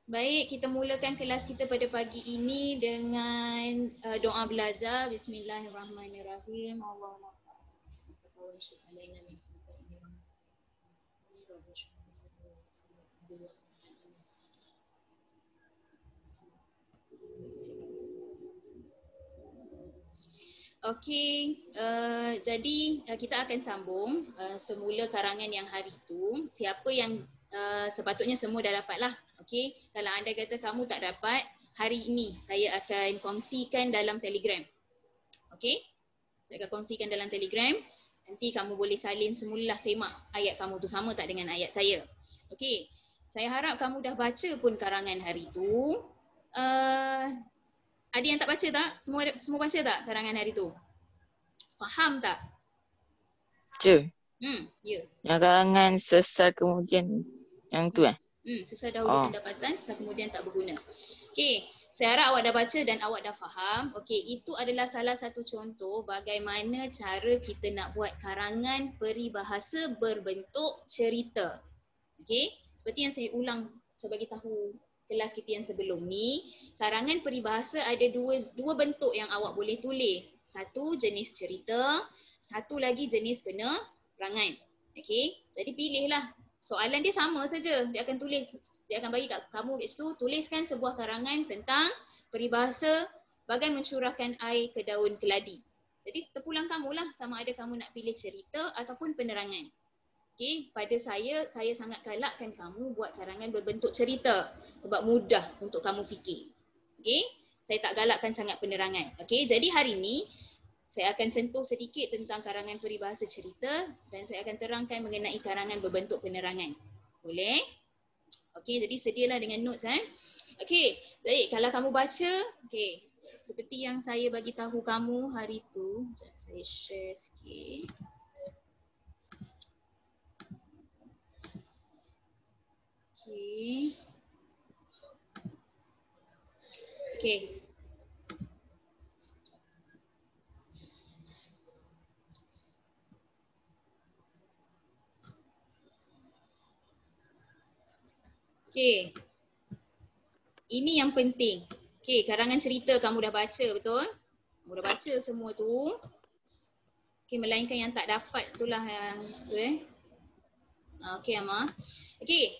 Baik, kita mulakan kelas kita pada pagi ini dengan doa belajar. Bismillahirrahmanirrahim. Allahumma Okey, jadi kita akan sambung semula karangan yang hari itu. Siapa yang sepatutnya semua dah dapat lah. Okey, kalau anda kata kamu tak dapat, hari ini saya akan kongsikan dalam Telegram. Okey, saya akan kongsikan dalam Telegram. Nanti kamu boleh salin semulalah semak ayat kamu tu sama tak dengan ayat saya. Okey, saya harap kamu dah baca pun karangan hari tu. Ada yang tak baca tak? Semua baca tak karangan hari tu? Faham tak? Baca. Ya. Yang karangan sesal kemudian yang tu Sesal dahulu pendapatan, sesal kemudian tak berguna. Okey, saya harap awak dah baca dan awak dah faham. Okey, itu adalah salah satu contoh bagaimana cara kita nak buat karangan peribahasa berbentuk cerita. Okey, seperti yang saya ulang sebagai tahu kelas kita yang sebelum ni, karangan peribahasa ada dua bentuk yang awak boleh tulis. Satu jenis cerita, satu lagi jenis penerangan. Okey, jadi pilihlah. Soalan dia sama saja. Dia akan bagi kat kamu kat situ, tuliskan sebuah karangan tentang peribahasa bagai mencurahkan air ke daun keladi. Jadi terpulang kamulah sama ada kamu nak pilih cerita ataupun penerangan. Okey, pada saya sangat galakkan kamu buat karangan berbentuk cerita sebab mudah untuk kamu fikir. Okey, saya tak galakkan sangat penerangan. Okey, jadi hari ini saya akan sentuh sedikit tentang karangan peribahasa cerita dan saya akan terangkan mengenai karangan berbentuk penerangan. Boleh? Okey, jadi sedialah dengan notes Okey, baik, kalau kamu baca, okey, seperti yang saya bagi tahu kamu hari tu, saya share sikit. Okey. Okey. Okey. Ini yang penting. Okey, karangan cerita kamu dah baca, betul? Kamu dah baca semua tu. Okey, melainkan yang tak dapat itulah yang tu Okey, Amma. Okey.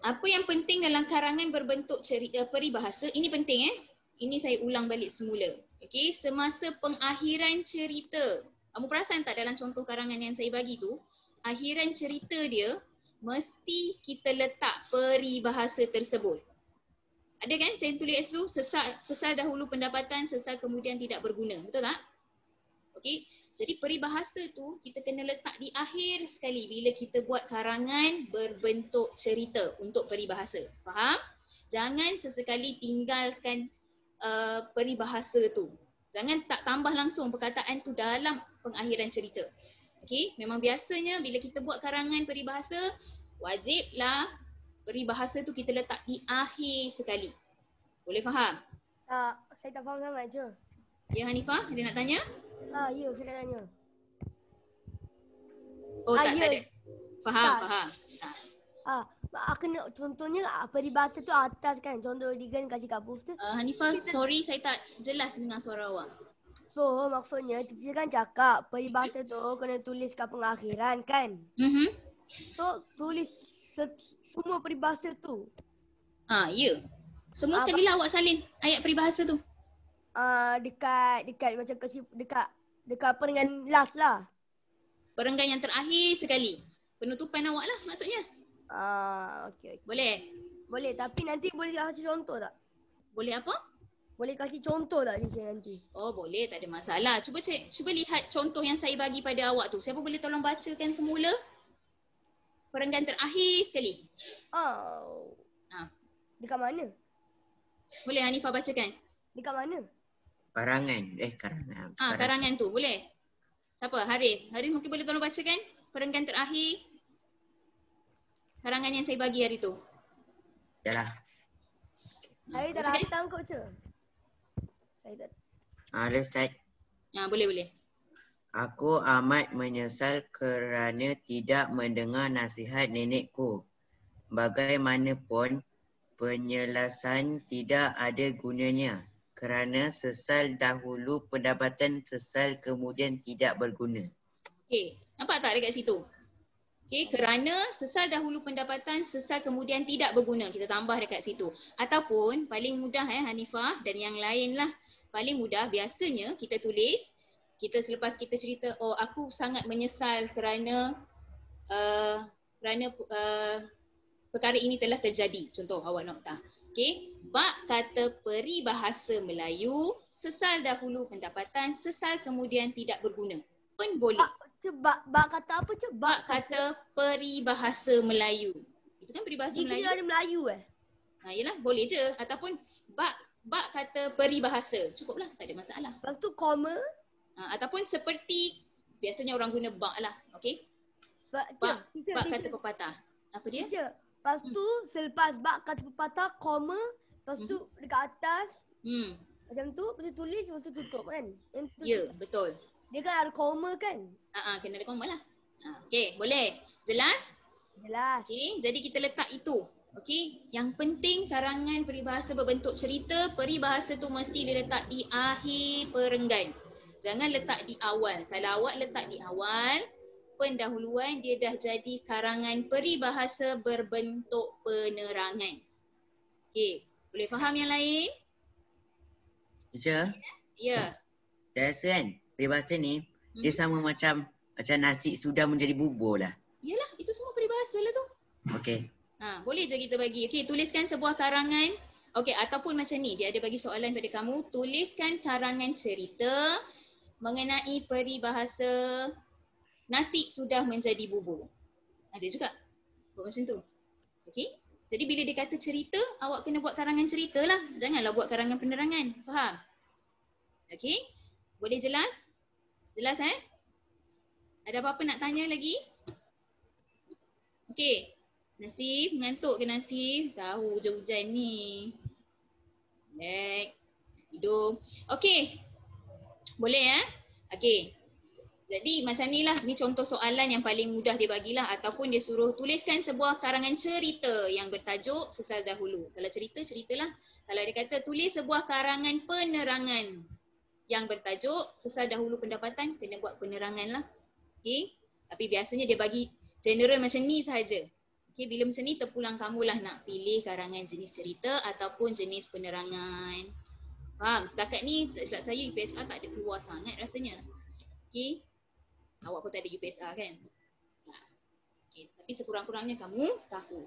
Apa yang penting dalam karangan berbentuk cerita peribahasa? Ini penting Ini saya ulang balik semula. Okey, semasa pengakhiran cerita. Kamu perasan tak dalam contoh karangan yang saya bagi tu, akhiran cerita dia mesti kita letak peribahasa tersebut. Ada kan saya tulis kat situ, sesal dahulu pendapatan, sesal kemudian tidak berguna. Betul tak? Okey. Jadi peribahasa tu kita kena letak di akhir sekali bila kita buat karangan berbentuk cerita untuk peribahasa. Faham? Jangan sesekali tinggalkan peribahasa tu. Jangan tak tambah langsung perkataan tu dalam pengakhiran cerita. Okey, memang biasanya bila kita buat karangan peribahasa, wajiblah peribahasa tu kita letak di akhir sekali. Boleh faham? Tak, saya tak faham sangat je. Ya Hanifah, ada nak tanya? Ya, saya nak tanya. Oh tak ya. ada. Faham, Tak. faham. Kena contohnya peribahasa tu atas kan. Contoh Digan kasih kat booth tu. Hanifah, sorry saya tak jelas dengar suara awak. So maksudnya teacher kan cakap peribahasa tu kena tulis kat pengakhiran kan. So tulis semua peribahasa tu. Ya. Semua sekali lah awak salin ayat peribahasa tu. Dekat macam dekat perenggan last lah. Perenggan yang terakhir sekali. Penutupan awak lah maksudnya. Okay. Boleh? Boleh, tapi nanti boleh kasih contoh tak? Boleh apa? Boleh kasih contoh tak teacher nanti? Oh boleh, tak ada masalah. Cuba lihat contoh yang saya bagi pada awak tu. Siapa boleh tolong bacakan semula? Perenggan terakhir sekali. Dekat mana? Boleh Hanifah bacakan? Dekat mana? Karangan. Karangan tu boleh? Siapa? Haris. Haris mungkin boleh tolong bacakan perenggan terakhir karangan yang saya bagi hari tu. Yalah. Haris tak datang kot je. Saya tak. Ada start. Boleh. Aku amat menyesal kerana tidak mendengar nasihat nenekku. Bagaimanapun, Penjelasan tidak ada gunanya kerana sesal dahulu pendapatan, sesal kemudian tidak berguna. Okey, nampak tak dekat situ? Okey, kerana sesal dahulu pendapatan, sesal kemudian tidak berguna. Kita tambah dekat situ. Ataupun paling mudah Hanifah dan yang lain lah. Paling mudah biasanya kita tulis, kita selepas kita cerita, oh aku sangat menyesal kerana perkara ini telah terjadi. Contoh awak nota. Okey, bak kata peribahasa Melayu, sesal dahulu pendapatan, sesal kemudian tidak berguna. Pun boleh. Bak kata apa je? Bak kata peribahasa Melayu. Itu kan peribahasa Dia Melayu. kena ada Melayu Yelah, boleh je. Ataupun bak kata peribahasa. Cukuplah, tak ada masalah. Lepas tu koma. Ataupun seperti, biasanya orang guna bak lah. Okey? Bak kata pepatah. Apa dia? Lepas tu selepas bak kata pepatah, koma. Lepas tu dekat atas. Macam tu, lepas tu tulis, lepas tu tutup kan? Ya, betul. Dia kan ada koma kan? Kena ada koma lah. Okey, boleh. Jelas? Jelas. Okey, jadi kita letak itu. Okey, yang penting karangan peribahasa berbentuk cerita, peribahasa tu mesti diletak di akhir perenggan. Jangan letak di awal. Kalau awak letak di awal, pendahuluan dia dah jadi karangan peribahasa berbentuk penerangan. Okey, boleh faham yang lain? Teacher? Ya. Saya rasa kan peribahasa ni dia sama macam nasi sudah menjadi bubur lah. Yalah, itu semua peribahasa lah tu. Okey. Boleh je kita bagi. Okey, tuliskan sebuah karangan. Okey, ataupun macam ni, dia ada bagi soalan pada kamu. Tuliskan karangan cerita mengenai peribahasa nasi sudah menjadi bubur. Ada juga. Buat macam tu. Okey? Jadi bila dia kata cerita, awak kena buat karangan cerita lah. Janganlah buat karangan penerangan. Faham? Okey? Boleh jelas? Jelas Ada apa-apa nak tanya lagi? Okey. Nasib, mengantuk ke Nasib? Tahu hujan-hujan ni. Relax. Tidur. Okey. Boleh Okey. Jadi macam ni lah. Ni contoh soalan yang paling mudah dia bagilah. Ataupun dia suruh tuliskan sebuah karangan cerita yang bertajuk sesal dahulu. Kalau cerita, ceritalah. Kalau dia kata tulis sebuah karangan penerangan yang bertajuk sesal dahulu pendapatan, kena buat penerangan lah. Okey. Tapi biasanya dia bagi general macam ni sahaja. Okey, bila macam ni terpulang kamulah nak pilih karangan jenis cerita ataupun jenis penerangan. Faham? Setakat ni tak silap saya UPSR tak ada keluar sangat rasanya. Okey. Awak pun tak ada UPSR kan? Okey, tapi sekurang-kurangnya kamu tahu.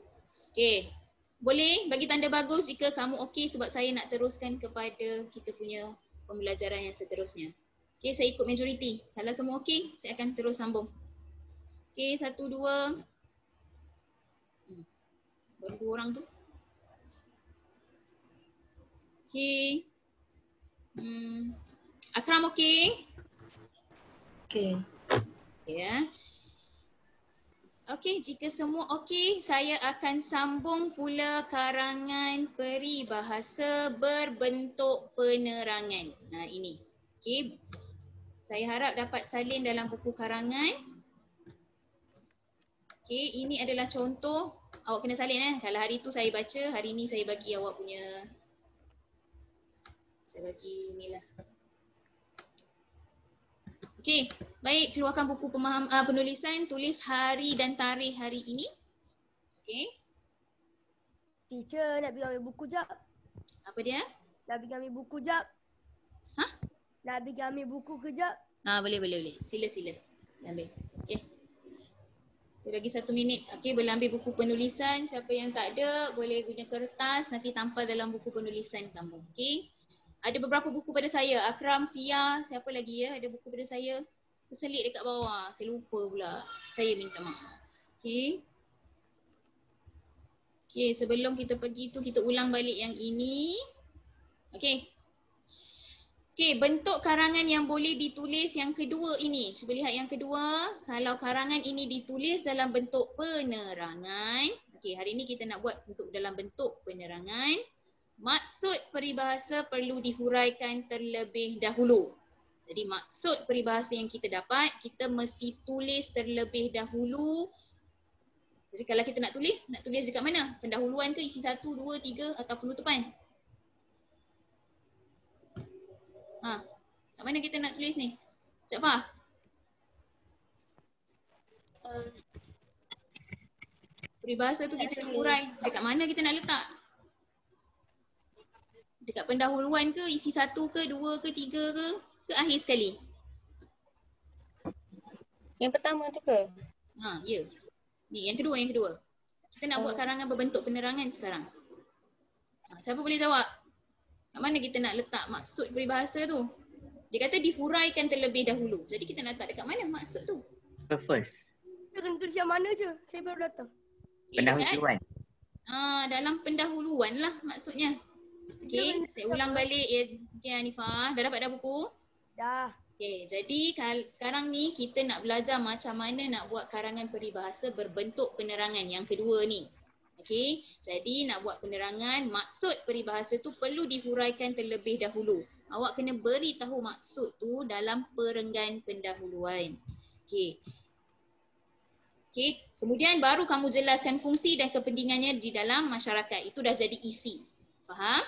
Okey. Boleh bagi tanda bagus jika kamu okey sebab saya nak teruskan kepada kita punya pembelajaran yang seterusnya. Okey, saya ikut majoriti. Kalau semua okey, saya akan terus sambung. Okey, 1, 2. Baru 2 orang tu. Okey. Akram okey? Okey. Okey Okey, jika semua okey, saya akan sambung pula karangan peribahasa berbentuk penerangan. Ini. Okey. Saya harap dapat salin dalam buku karangan. Okey, ini adalah contoh. Awak kena salin Kalau hari tu saya baca, hari ni saya bagi awak punya. Saya bagi inilah. Okey, baik, keluarkan buku penulisan, tulis hari dan tarikh hari ini. Okey. Teacher, nak pergi ambil buku jap. Apa dia? Nak pergi ambil buku jap. Nak pergi ambil buku kejap. Boleh. Sila. Ambil. Okey. Saya bagi 1 minit. Okey, boleh ambil buku penulisan. Siapa yang tak ada, boleh guna kertas. Nanti tampal dalam buku penulisan kamu. Okey. Ada beberapa buku pada saya. Akram, Fia, siapa lagi ada buku pada saya. Terselit dekat bawah. Saya lupa pula. Saya minta maaf. Okey. Okey, sebelum kita pergi tu, kita ulang balik yang ini. Okey. Okey, bentuk karangan yang boleh ditulis yang kedua ini. Cuba lihat yang kedua. Kalau karangan ini ditulis dalam bentuk penerangan. Okey, hari ini kita nak buat dalam bentuk penerangan. Maksud peribahasa perlu dihuraikan terlebih dahulu. Jadi maksud peribahasa yang kita dapat, kita mesti tulis terlebih dahulu Jadi kalau kita nak tulis dekat mana? Pendahuluan ke, isi 1, 2, 3 atau penutupan? Kat mana kita nak tulis ni? Cik Fah? Peribahasa tu kita nak urai. Dekat mana kita nak letak? Dekat pendahuluan ke, isi 1 ke, 2 ke, 3 ke akhir sekali? Yang pertama tu ke? Ya. Ni yang kedua. Kita nak buat karangan berbentuk penerangan sekarang. Siapa boleh jawab? Kat mana kita nak letak maksud peribahasa tu? Dia kata dihuraikan terlebih dahulu. Jadi kita nak letak dekat mana maksud tu? First. Kita kena tulis yang mana je? Saya baru datang. Pendahuluan. Dalam pendahuluan lah maksudnya. Okey, saya ulang balik ya. Okey Hanifah, dah dapat dah buku? Dah. Okey, jadi sekarang ni kita nak belajar macam mana nak buat karangan peribahasa berbentuk penerangan yang kedua ni. Okey, jadi nak buat penerangan, maksud peribahasa tu perlu dihuraikan terlebih dahulu. Awak kena beritahu maksud tu dalam perenggan pendahuluan. Okey. Kemudian baru kamu jelaskan fungsi dan kepentingannya di dalam masyarakat. Itu dah jadi isi. Faham?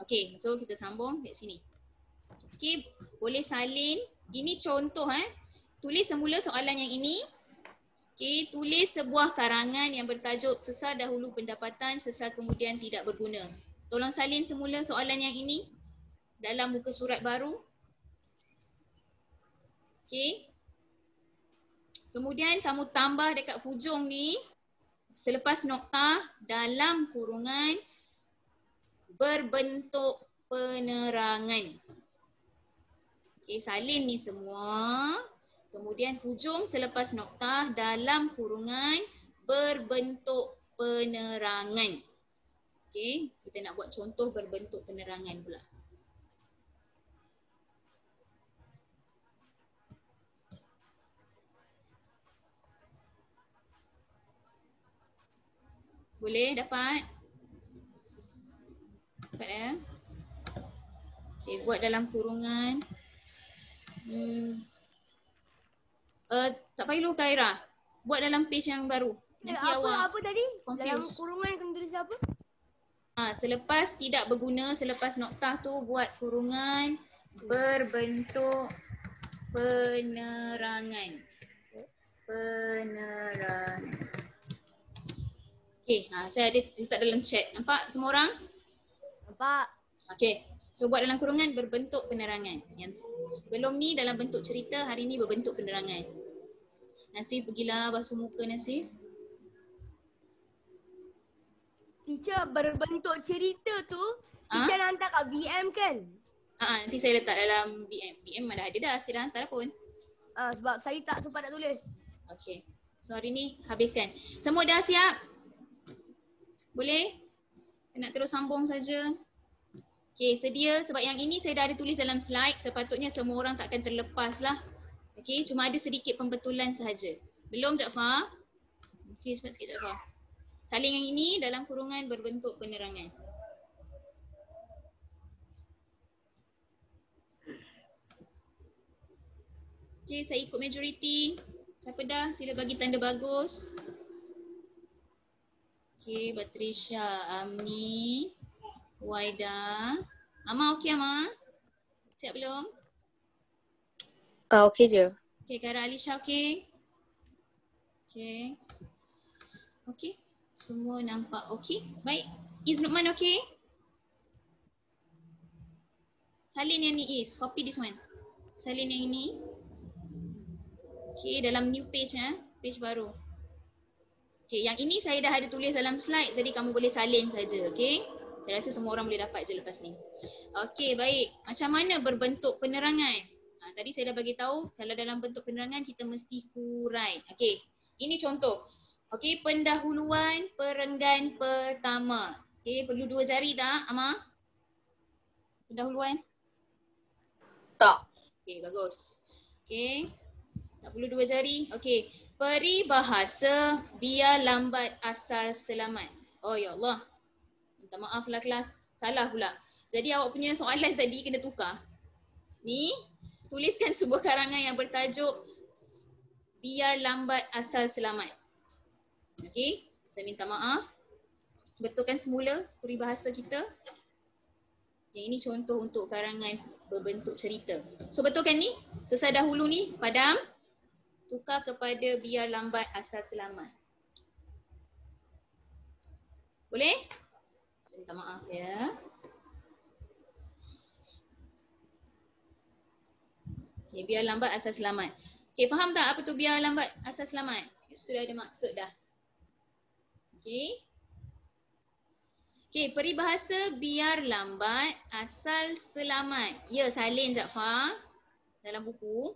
Okey, so kita sambung kat sini. Okey, boleh salin. Ini contoh Tulis semula soalan yang ini. Okey, tulis sebuah karangan yang bertajuk Sesal Dahulu Pendapatan, Sesal Kemudian Tidak Berguna. Tolong salin semula soalan yang ini dalam muka surat baru. Okey. Kemudian kamu tambah dekat hujung ni selepas noktah dalam kurungan berbentuk penerangan. Okey, salin ni semua. Kemudian hujung selepas noktah dalam kurungan berbentuk penerangan. Okey, kita nak buat contoh berbentuk penerangan pula. Boleh dapat? Dapat ya? Okey, buat dalam kurungan. Tak payah Khaira. Buat dalam page yang baru. Nanti Apa tadi? confused. Dalam kurungan kena tulis apa? Selepas tidak berguna, selepas noktah tu buat kurungan berbentuk penerangan. Okey, saya ada letak dalam chat. Nampak semua orang? Nampak. Okey. So buat dalam kurungan berbentuk penerangan. Yang sebelum ni dalam bentuk cerita, hari ni berbentuk penerangan. Nasif pergilah basuh muka Nasif. Teacher, berbentuk cerita tu teacher nak hantar kat VM kan? Nanti saya letak dalam BM. BM dah ada dah, saya dah hantar pun. Sebab saya tak sempat nak tulis. Okey. So hari ni habiskan. Semua dah siap? Boleh? Nak terus sambung saja. Okey, sedia sebab yang ini saya dah ada tulis dalam slide. Sepatutnya semua orang takkan terlepas lah. Okey, cuma ada sedikit pembetulan sahaja. Belum Jaafar? Okey, cepat sikit Jaafar. Salin yang ini dalam kurungan berbentuk penerangan. Okey, saya ikut majoriti. Siapa dah? Sila bagi tanda bagus. Okey, Batrisha, Amni, Waida. Ama okey Ama? Siap belum? Okey je. Okey, Kara Alisha okey? Okey. Okey, semua nampak okey. Baik, Iz Lukman okey? Salin yang ni Iz, copy this one. Salin yang ini. Okey, dalam new page page baru. Okey, yang ini saya dah ada tulis dalam slide jadi kamu boleh salin saja, okey? Saya rasa semua orang boleh dapat je lepas ni. Okey, baik. Macam mana berbentuk penerangan? Tadi saya dah bagi tahu kalau dalam bentuk penerangan kita mesti hurai. Okey, ini contoh. Okey, pendahuluan perenggan pertama. Okey, perlu 2 jari tak, Ama? Pendahuluan? Tak. Okey, bagus. Okey. Tak perlu 2 jari. Okey. Peribahasa biar lambat asal selamat. Oh ya Allah. Minta maaf lah kelas. Salah pula. Jadi awak punya soalan tadi kena tukar. Ni, tuliskan sebuah karangan yang bertajuk Biar Lambat Asal Selamat. Okey, saya minta maaf. Betulkan semula peribahasa kita. Yang ini contoh untuk karangan berbentuk cerita. So betulkan ni, sesal dahulu ni padam, tukar kepada biar lambat asal selamat. Boleh? Saya minta maaf ya. Okay, biar lambat asal selamat. Okay, faham tak apa tu biar lambat asal selamat? Sudah ada maksud dah. Okay. Okay, peribahasa biar lambat asal selamat. Ya, salin Jaafar dalam buku.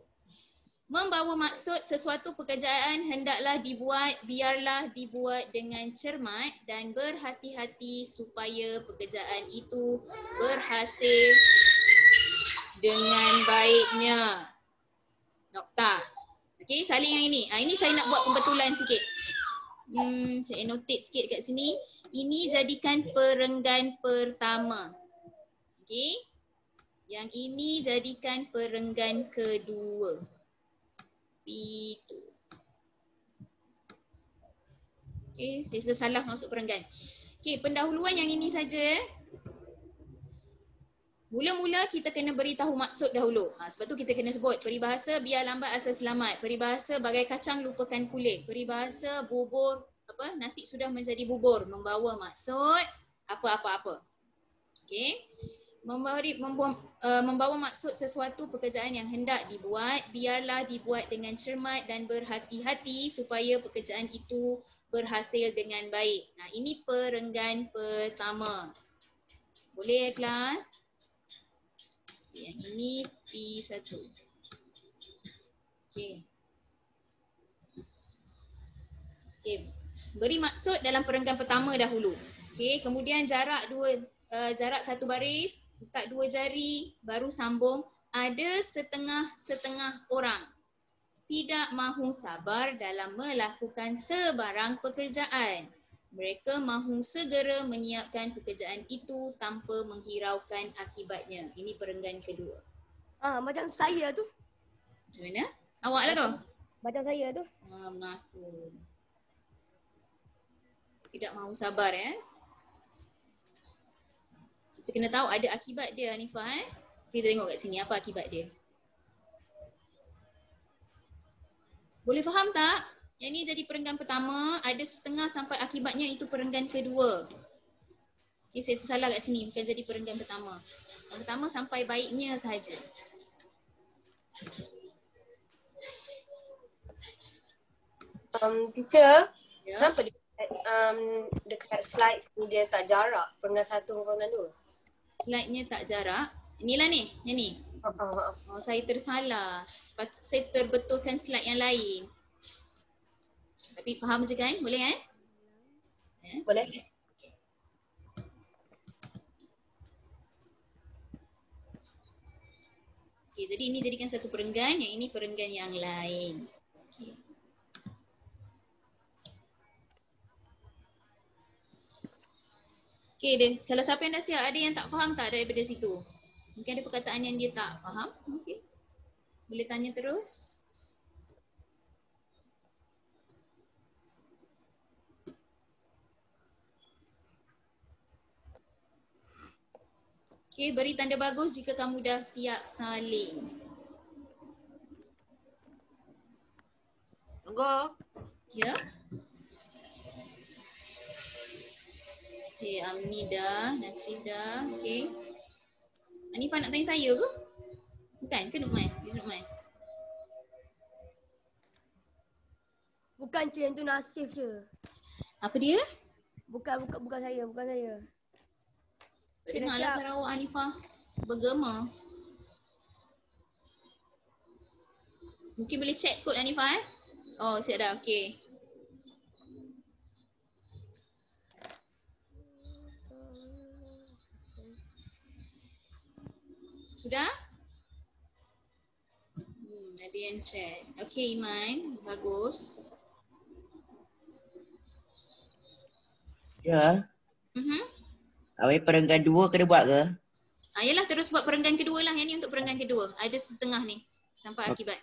Membawa maksud sesuatu pekerjaan hendaklah dibuat, biarlah dibuat dengan cermat dan berhati-hati supaya pekerjaan itu berhasil dengan baiknya. Nokta. Okey, salin yang ini. Ini saya nak buat pembetulan sikit. Saya annotate sikit kat sini. Ini jadikan perenggan pertama. Okey. Yang ini jadikan perenggan kedua. Itu. Okey, saya sudah salah masuk perenggan. Okey, pendahuluan yang ini saja. Mula-mula kita kena beritahu maksud dahulu. Sebab tu kita kena sebut peribahasa biar lambat asal selamat. Peribahasa bagai kacang lupakan kulit. Peribahasa bubur, nasi sudah menjadi bubur. Membawa maksud apa-apa-apa. Okey. Membawa maksud sesuatu pekerjaan yang hendak dibuat, biarlah dibuat dengan cermat dan berhati-hati supaya pekerjaan itu berhasil dengan baik. Nah, ini perenggan pertama. Boleh kelas? Yang ini P1. Okey. Okey. Beri maksud dalam perenggan pertama dahulu. Okey, kemudian jarak satu baris, letak 2 jari, baru sambung. Ada setengah-setengah orang tidak mahu sabar dalam melakukan sebarang pekerjaan. Mereka mahu segera menyiapkan pekerjaan itu tanpa menghiraukan akibatnya. Ini perenggan kedua. Macam saya tu. Macam mana? Awak lah tu? Macam saya tu. Mengaku. Tidak mahu sabar Kita kena tahu ada akibat dia Hanifah Kita tengok kat sini apa akibat dia. Boleh faham tak? Yang ni jadi perenggan pertama, ada setengah sampai akibatnya itu perenggan kedua. Okay, saya tersalah kat sini, bukan jadi perenggan pertama. Yang pertama sampai baiknya sahaja. Teacher, Ya? kenapa dekat slide ni dia tak jarak perenggan 1 dengan perenggan 2? Slide-nya tak jarak. Inilah ni, yang ni. Saya tersalah. Saya terbetulkan slide yang lain. Tapi faham je kan? Boleh kan? Boleh. Okay, jadi ini jadikan satu perenggan, yang ini perenggan yang lain. Okay. Okay, kalau siapa yang dah siap, ada yang tak faham tak daripada situ? Mungkin ada perkataan yang dia tak faham. Okay. Boleh tanya terus. Okay, beri tanda bagus jika kamu dah siap salin. Tunggu. Ya. Okay, Amni dah, Nasif dah. Okay. Hanifah nak tanya saya ke? Bukan ke Nukman? Miss Nukman. Bukan Cik, yang tu Nasif je. Apa dia? Bukan saya. Tak dengarlah Sarawak Hanifah. Bergema. Mungkin boleh check kod Hanifah Oh, siap dah. Okay. Sudah? Ada yang check. Okay Iman. Bagus. Ya. Awak perenggan 2 kena buat ke? Yalah, terus buat perenggan kedua lah. Yang ni untuk perenggan kedua. Ada setengah ni. Sampai akibat.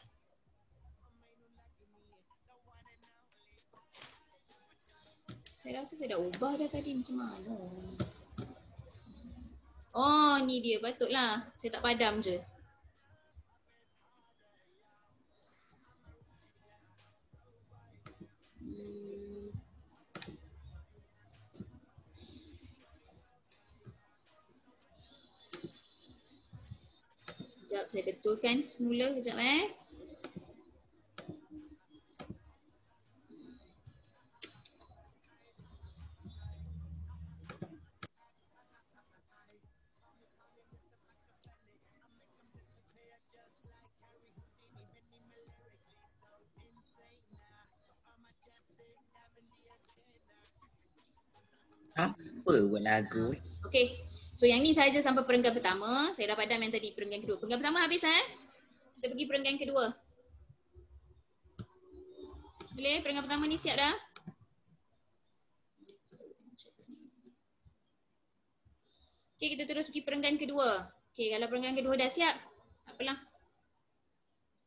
Saya rasa saya dah ubah dah tadi macam mana. Oh, ni dia. Patutlah. Saya tak padam je. Sekejap, saya betulkan semula. Sekejap Apa buat lagu? Okey. So yang ni saja sampai perenggan pertama. Saya dah padam yang tadi perenggan kedua. Perenggan pertama habis Kita pergi perenggan kedua. Boleh? Perenggan pertama ni siap dah? Okey, kita terus pergi perenggan kedua. Okey, kalau perenggan kedua dah siap, tak apalah.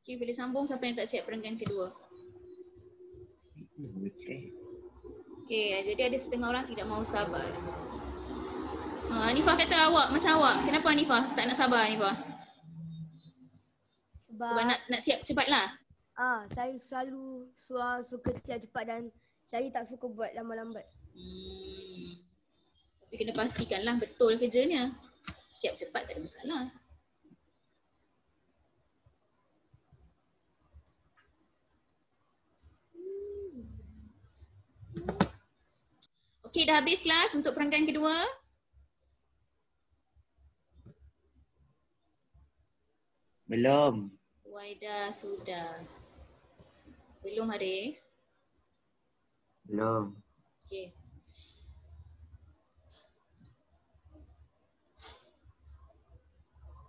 Okey, boleh sambung siapa yang tak siap perenggan kedua. Okey, jadi ada setengah orang tidak mahu sabar. Hanifah kata awak macam awak. Kenapa Hanifah tak nak sabar Hanifah? Sebab nak siap cepatlah. Saya selalu suka siap cepat dan saya tak suka buat lambat-lambat. Tapi kena pastikanlah betul kerjanya. Siap cepat tak ada masalah. Okey, dah habis kelas untuk perenggan kedua. Belum. Waida sudah. Belum Arif? Belum. Okey.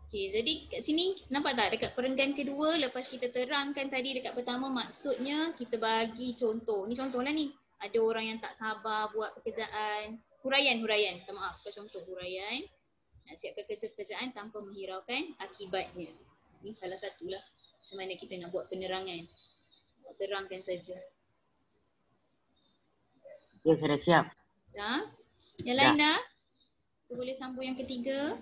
Okey, jadi kat sini nampak tak dekat perenggan kedua lepas kita terangkan tadi dekat pertama maksudnya kita bagi contoh. Ni contohlah ni. Ada orang yang tak sabar buat pekerjaan. Huraian. Minta maaf, bukan contoh. Huraian. Nak siapkan kerja-pekerjaan tanpa menghiraukan akibatnya. Ini salah satulah macam mana kita nak buat penerangan. Buat terangkan saja. Ya, saya dah siap. Dah? Yang lain dah? Kita boleh sambung yang ketiga.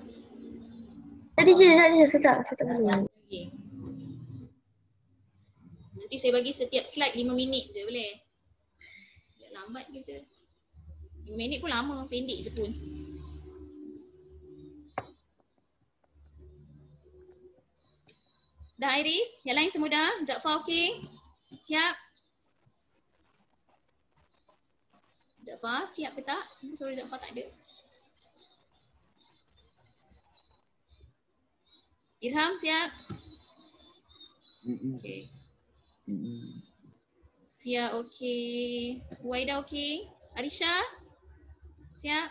Tadi je, saya tak boleh. Okay. Nanti saya bagi setiap slide 5 minit je boleh? Tak lambat ke je? 5 minit pun lama, pendek je pun. Dah Iris? Yang lain semua dah? Jaafar okey? Siap? Jaafar siap ke tak? Suara Jaafar tak ada. Irham siap? Okey. Fia okey. Waida okey. Arisha? Siap?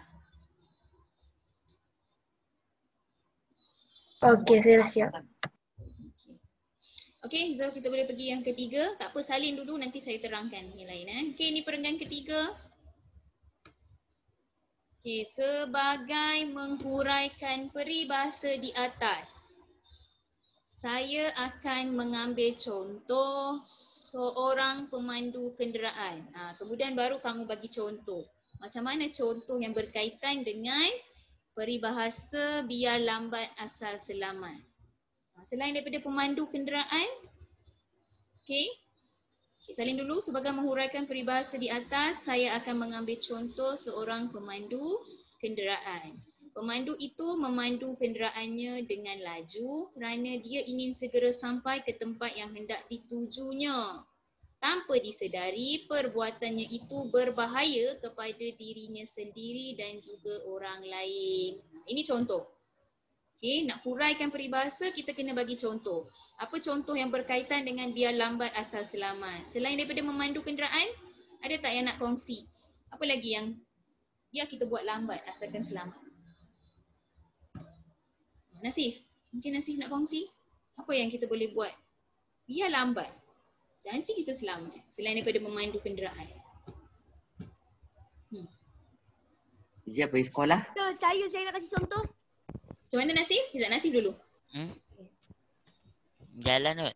Okey, saya dah siap. Okey, so kita boleh pergi yang ketiga. Tak apa, salin dulu nanti saya terangkan yang lain. Okey, ni perenggan ketiga. Okey, sebagai menghuraikan peribahasa di atas, saya akan mengambil contoh seorang pemandu kenderaan. Kemudian baru kamu bagi contoh. Macam mana contoh yang berkaitan dengan peribahasa biar lambat asal selamat. Selain daripada pemandu kenderaan, okey, salin dulu. Sebagai menghuraikan peribahasa di atas, saya akan mengambil contoh seorang pemandu kenderaan. Pemandu itu memandu kenderaannya dengan laju kerana dia ingin segera sampai ke tempat yang hendak ditujunya. Tanpa disedari, perbuatannya itu berbahaya kepada dirinya sendiri dan juga orang lain. Ini contoh. Okay, nak huraikan peribahasa, kita kena bagi contoh. Apa contoh yang berkaitan dengan biar lambat asal selamat? Selain daripada memandu kenderaan, ada tak yang nak kongsi? Apa lagi yang biar kita buat lambat asalkan selamat? Nasif, mungkin Nasif nak kongsi? Apa yang kita boleh buat? Biar lambat. Janji kita selamat. Selain daripada memandu kenderaan. Dia pergi sekolah. Saya nak kasih contoh. Macam mana Nasif? Sekejap Nasif dulu. Jalan kot.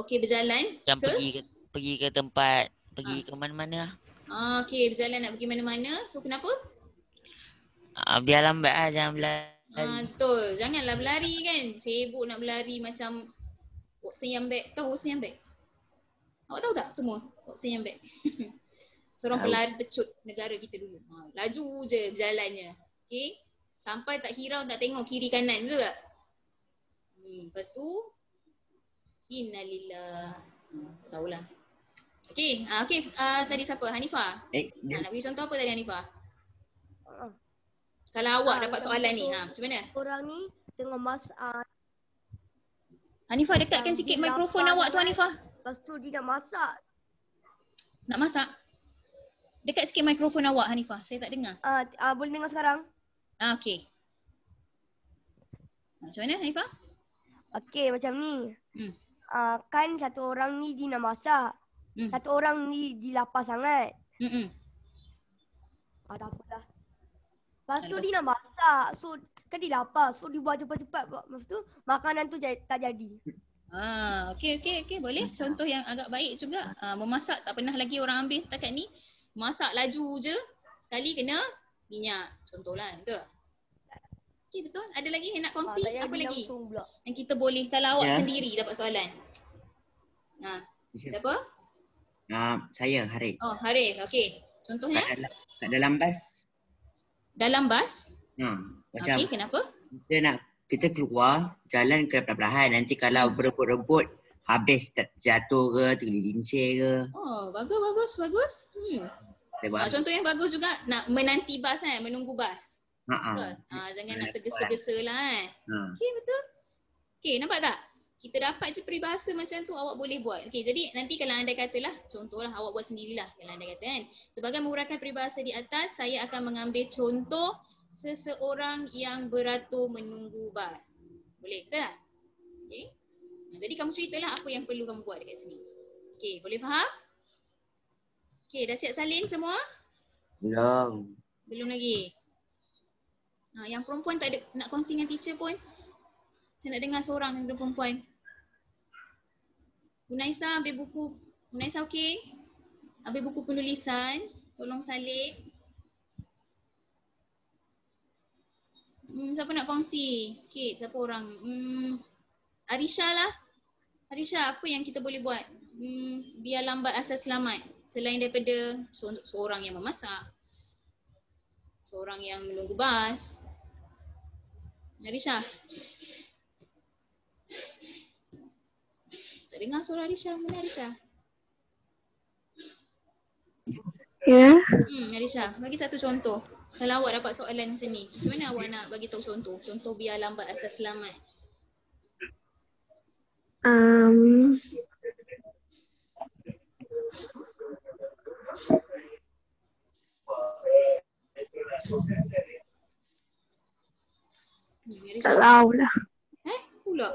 Okey, berjalan Macam ke? pergi ke tempat, pergi ke mana-mana. Okey, berjalan nak pergi mana-mana. So kenapa? Biar lambat lah, jangan berlari. Betul. Janganlah berlari kan. Sibuk nak berlari macam Oxygen bag. Tahu Oxygen bag? Awak tahu tak semua Oxygen bag? Seorang pelari pecut negara kita dulu. Laju je berjalannya. Okey. Sampai tak hirau, tak tengok kiri kanan, betul tak? Lepas tu innalillah. Tahulah. Okey, tadi siapa? Hanifah. Nak bagi contoh apa tadi Hanifah? Kalau awak dapat soalan ni, macam mana? Orang ni tengah masak. Hanifah dekatkan sikit mikrofon awak tu Hanifah. Lepas tu dia nak masak. Nak masak? Dekat sikit mikrofon awak Hanifah, saya tak dengar. Boleh dengar sekarang? Okey. Macam mana Hanifah? Okey, macam ni. Kan satu orang ni dia nak masak. Satu orang ni dia lapar sangat. Tak apalah. Lepas tu dia nak masak. So kan dia lapar. So dia buat cepat-cepat. Lepas tu makanan tu tak jadi. Okey. Boleh. Contoh yang agak baik juga. Memasak tak pernah lagi orang ambil setakat ni. Masak laju je. Sekali kena minyak. Contohlah. Betul? Okey, betul. Ada lagi yang nak kongsi? Apa lagi? Yang kita boleh kalau awak sendiri dapat soalan. Siapa? Saya, Harif. Oh, Harif. Okey. Contohnya? Kat dalam bas. Dalam bas? Macam okey, kenapa? Kita keluar, jalan perlahan-lahan. Nanti kalau berebut-rebut, habis jatuh ke, tergelincir ke. Oh, bagus. Contoh yang bagus juga, nak menanti bas kan, menunggu bas. Betul? Jangan nak tergesa-gesa lah kan. Okey, betul. Okey, nampak tak? Kita dapat je peribahasa macam tu, awak boleh buat. Okey, jadi nanti kalau anda katalah, contohlah awak buat sendirilah kalau anda kata kan. Sebagai menguraikan peribahasa di atas, saya akan mengambil contoh seseorang yang beratur menunggu bas. Boleh, betul tak? Okey. Jadi kamu ceritalah apa yang perlu kamu buat dekat sini. Okey, boleh faham? Okey, dah siap salin semua? Belum lagi. Yang perempuan tak ada nak kongsi dengan teacher pun. Saya nak dengar seorang yang perempuan. Unaisa ambil buku. Unaisa okey? Ambil buku penulisan. Tolong salin. Siapa nak kongsi sikit? Siapa orang? Arisha lah. Arisha, apa yang kita boleh buat? Biar lambat asal selamat. Selain daripada seorang yang memasak. Seorang yang menunggu bas. Arisha. Tak dengar suara Arisha. Mana Arisha? Ya. Arisha, bagi satu contoh. Kalau awak dapat soalan macam ni, macam mana awak nak bagi tahu contoh? Contoh biar lambat asal selamat. Tak tahu lah. Pula.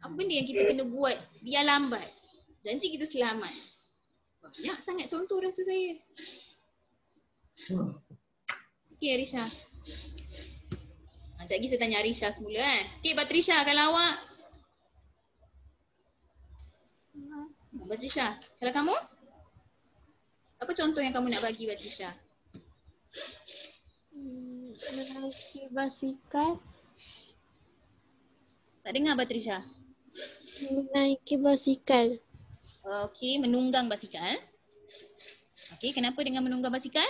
Apa benda yang kita kena buat biar lambat? Janji kita selamat. Banyak sangat contoh rasa saya. Okey Arisha. Sekejap lagi saya tanya Arisha semula kan. Okey Batrisha, kalau awak? Batrisha, kalau kamu? Apa contoh yang kamu nak bagi Batrisha? Menaiki basikal. Tak dengar Batrisha. Menaiki basikal. Okey, menunggang basikal. Okey, kenapa dengan menunggang basikal?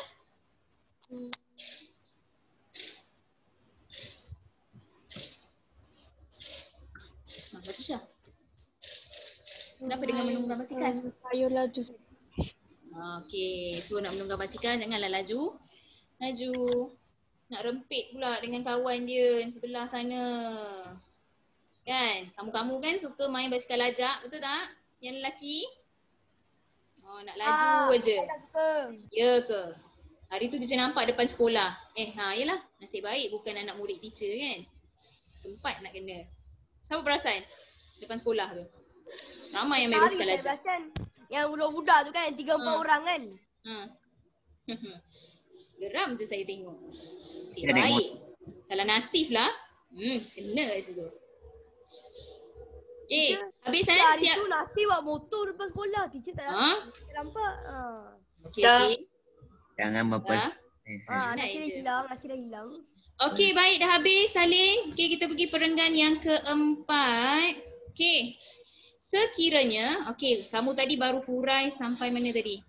Batrisha. Kenapa dengan menunggang basikal? Saya laju. Okey, so nak menunggang basikal janganlah laju. Nak rempit pula dengan kawan dia yang sebelah sana. Kan? Kamu-kamu kan suka main basikal lajak, betul tak? Yang lelaki? Oh, nak laju aje. Ya ke? Hari tu teacher nampak depan sekolah. Yelah. Nasib baik bukan anak murid teacher kan? Sempat nak kena. Siapa perasan? Depan sekolah tu. Ramai yang main basikal lajak. Yang budak-budak tu kan, 3-4 orang kan? Geram je saya tengok. Nasib baik. Kalau Nasif lah, kena kat situ. Habis Hari siap. tu Nasif bawa motor depan sekolah. Teacher tak nampak. Okey, okey. Jangan mempers. Nasi dah hilang. Okey, baik dah habis salin. Okey, kita pergi perenggan yang keempat. Okey. Sekiranya, okey, kamu tadi baru hurai sampai mana tadi?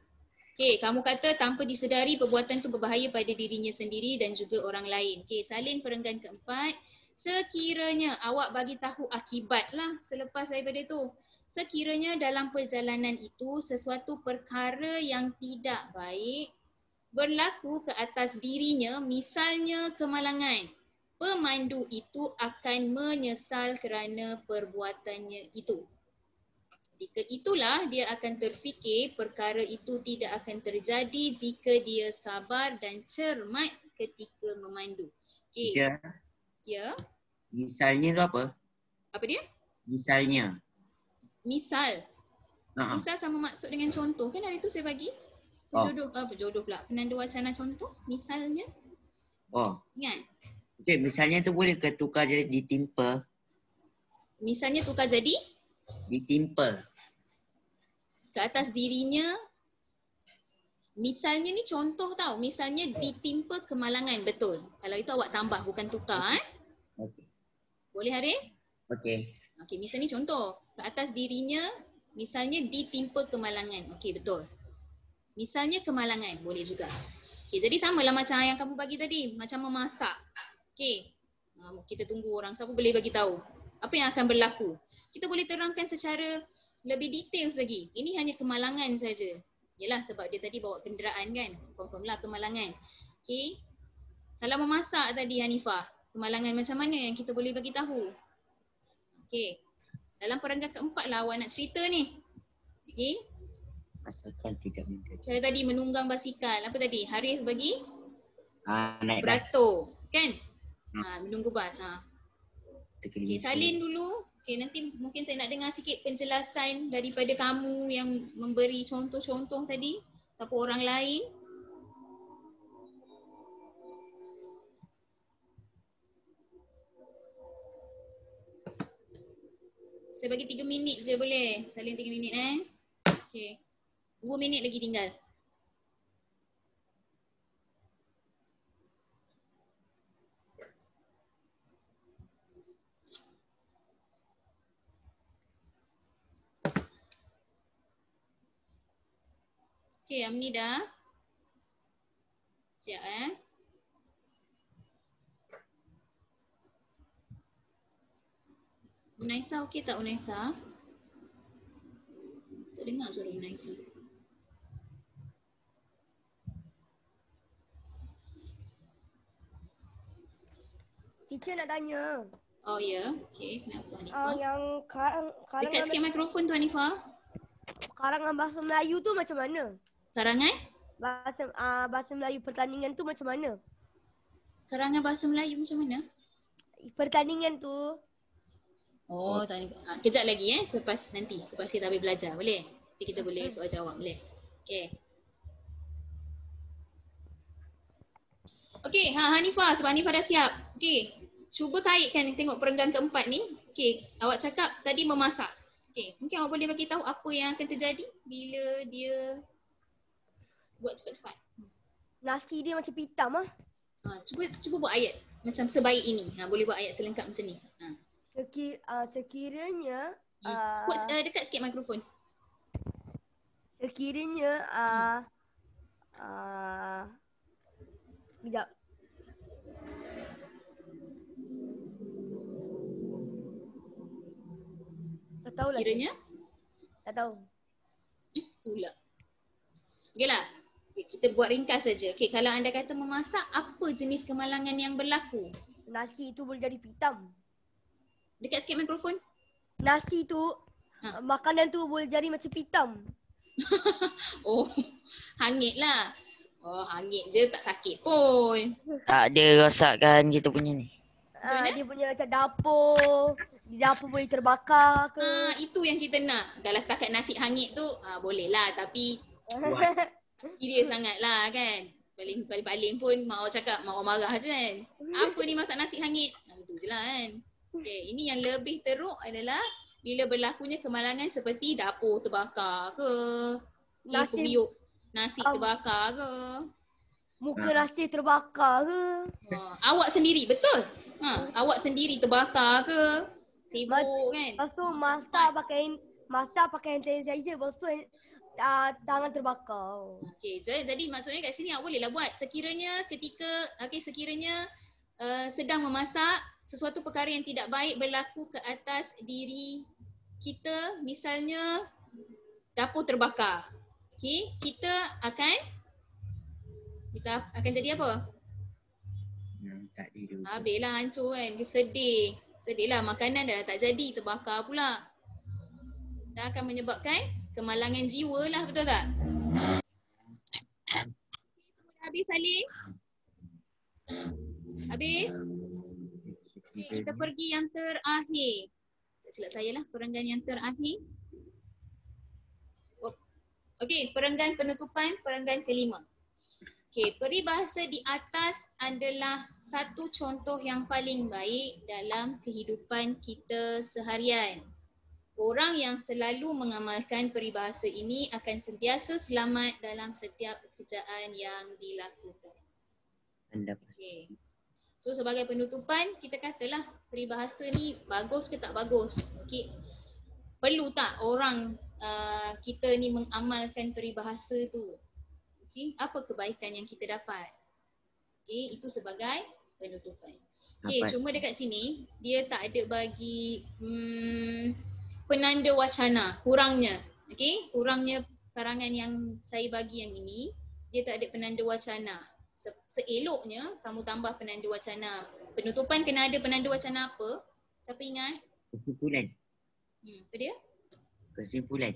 Okey, kamu kata tanpa disedari perbuatan tu berbahaya pada dirinya sendiri dan juga orang lain. Okey, salin perenggan keempat. Sekiranya awak bagi tahu akibat lah selepas daripada tu. Sekiranya dalam perjalanan itu sesuatu perkara yang tidak baik berlaku ke atas dirinya, misalnya kemalangan, pemandu itu akan menyesal kerana perbuatannya itu. Ketika itulah dia akan terfikir perkara itu tidak akan terjadi jika dia sabar dan cermat ketika memandu. Okey. Ya. Misalnya tu apa? Apa dia? Misalnya. Misal. Misal sama maksud dengan contoh. Kan hari tu saya bagi berjodoh pula. Penanda wacana contoh misalnya. Ingat? Okey, misalnya tu boleh ke tukar jadi ditimpa? Misalnya tukar jadi? Ditimpa. Ke atas dirinya. Misalnya ni contoh tau. Misalnya ditimpa kemalangan. Betul. Kalau itu awak tambah bukan tukar. Okey. Boleh Harif? Okey. Okey, misalnya contoh. Ke atas dirinya. Misalnya ditimpa kemalangan. Okey, betul. Misalnya kemalangan, boleh juga. Okey, jadi samalah macam yang kamu bagi tadi, macam memasak. Okey. Kita tunggu orang siapa boleh bagi tahu apa yang akan berlaku. Kita boleh terangkan secara lebih detail lagi. Ini hanya kemalangan saja. Yalah sebab dia tadi bawa kenderaan kan. Confirmlah kemalangan. Okey. Kalau memasak tadi Hanifah, kemalangan macam mana yang kita boleh bagi tahu? Okey. Dalam perenggan keempat lah awak nak cerita ni. Okey. Asalkan tidak menjadi. Saya tadi menunggang basikal. Apa tadi? Harif bagi? Naik bas. Beratur. Kan? Menunggu bas. Okey, Terkeliling. salin dulu. Okey, nanti mungkin saya nak dengar sikit penjelasan daripada kamu yang memberi contoh-contoh tadi. Siapa orang lain. Saya bagi 3 minit je boleh? Salin 3 minit Okey. 2 minit lagi tinggal. Okey, Amni dah. Siap Unaisa okey tak Unaisa? Tak dengar suara Unaisa. Teacher nak tanya. Oh ya, okey. Kenapa Hanifah? Yang karangan dekat sikit mikrofon tu Hanifah. Karangan bahasa Melayu tu macam mana? Karangan? Bahasa Melayu pertandingan tu macam mana? Karangan bahasa Melayu macam mana? Pertandingan tu. Oh, kejap lagi lepas kita habis belajar, boleh? Nanti kita boleh soal jawab, boleh? Okey. Okey, Hanifah, sebab Hanifah dah siap. Okey, cuba kaitkan tengok perenggan keempat ni. Okey, awak cakap tadi memasak. Okey, mungkin awak boleh bagi tahu apa yang akan terjadi bila dia buat cepat-cepat. Nasi dia macam pitam Cuba buat ayat macam sebaik ini. Boleh buat ayat selengkap macam ni. Sekiranya dekat sikit mikrofon. Sekiranya sekejap. Tak tahu lah. Sekiranya? Tak tahu. Pula. Okeylah. Kita buat ringkas saja. Okey, kalau anda kata memasak, apa jenis kemalangan yang berlaku? Nasi tu boleh jadi pitam. Dekat sikit mikrofon. Nasi tu, makanan tu boleh jadi macam pitam. Oh, hangit lah. Oh, hangit je tak sakit pun. Tak ada rosakan kita punya ni. Dia punya macam dapur. Dapur boleh terbakar ke. Itu yang kita nak. Kalau setakat nasi hangit tu, boleh lah. Tapi serius sangat lah kan. Paling-paling pun mak awak cakap, mak awak marah je kan. Apa ni masak nasi hangit? Itu je lah kan. Okay, ini yang lebih teruk adalah bila berlakunya kemalangan seperti dapur terbakar ke, periuk Nasi terbakar ke? Muka nasi terbakar ke? Awak sendiri, betul? Awak sendiri terbakar ke? Sibuk kan? Lepas tu masak pakai hand sanitizer. Lepas tu tangan terbakar. Okey, jadi maksudnya kat sini awak bolehlah buat sekiranya sedang memasak sesuatu perkara yang tidak baik berlaku ke atas diri kita, misalnya dapur terbakar. Okey, kita akan jadi apa? Tak ada dulu. Habislah hancur kan, dia sedih. Sedihlah, makanan dah tak jadi, terbakar pula. Dan akan menyebabkan kemalangan jiwa lah, betul tak? Habis Salim? Habis? Okay, kita pergi yang terakhir. Tak silap saya lah, perenggan yang terakhir. Okey, perenggan penutupan, perenggan kelima. Okey, peribahasa di atas adalah satu contoh yang paling baik dalam kehidupan kita seharian. Orang yang selalu mengamalkan peribahasa ini akan sentiasa selamat dalam setiap pekerjaan yang dilakukan. Okay. So sebagai penutupan, kita katalah peribahasa ni bagus ke tak bagus. Okay. Perlu tak orang kita ni mengamalkan peribahasa tu? Okay. Apa kebaikan yang kita dapat? Okay. Itu sebagai penutupan. Okay. Cuma dekat sini, dia tak ada bagi penanda wacana, kurangnya. Okay, kurangnya karangan yang saya bagi yang ini, dia tak ada penanda wacana. Seeloknya kamu tambah penanda wacana. Penutupan kena ada penanda wacana apa? Siapa ingat? Kesimpulan. Apa dia? Kesimpulan.